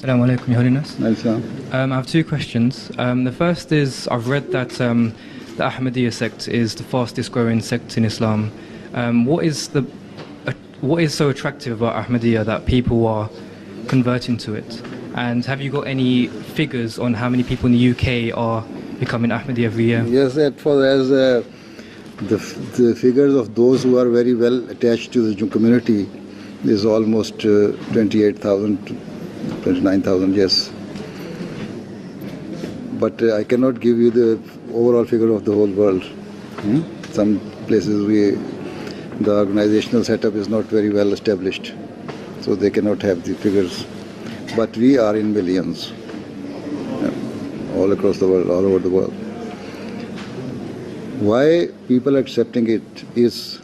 Assalamu alaikum, Your Holiness. Islam. I have two questions. The first is, I've read that the Ahmadiyyat sect is the fastest growing sect in Islam. What is so attractive about Ahmadiyya that people are converting to it? And have you got any figures on how many people in the UK are becoming Ahmadiyya every year? Yes, as the figures of those who are very well attached to the community is almost 28,000, 29,000, yes. But I cannot give you the overall figure of the whole world. Some places the organizational setup is not very well established, so they cannot have the figures. But we are in millions, all across the world, all over the world. Why people are accepting it is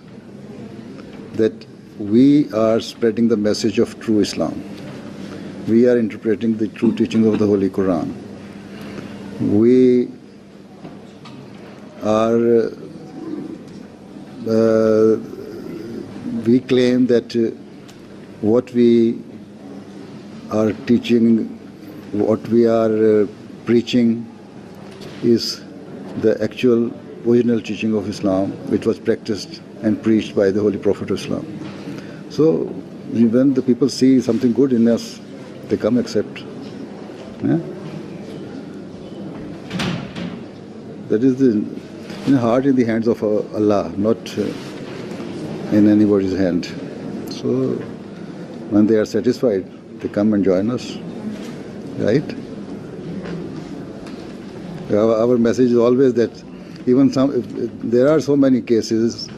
that we are spreading the message of true Islam. We are interpreting the true teachings of the Holy Quran. We are we claim that what we are teaching, what we are preaching is the actual original teaching of Islam, which was practiced and preached by the Holy Prophet of Islam. So when the people see something good in us, they come accept. Yeah? That is the heart in the hands of Allah, not in anybody's hand. So when they are satisfied, they come and join us, right? Our message is always that even there are so many cases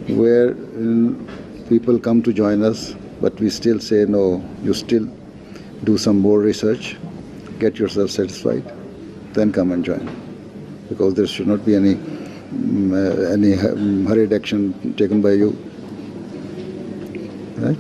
where people come to join us, but we still say, no, you still do some more research, get yourself satisfied, then come and join. Because there should not be any hurried action taken by you. Right?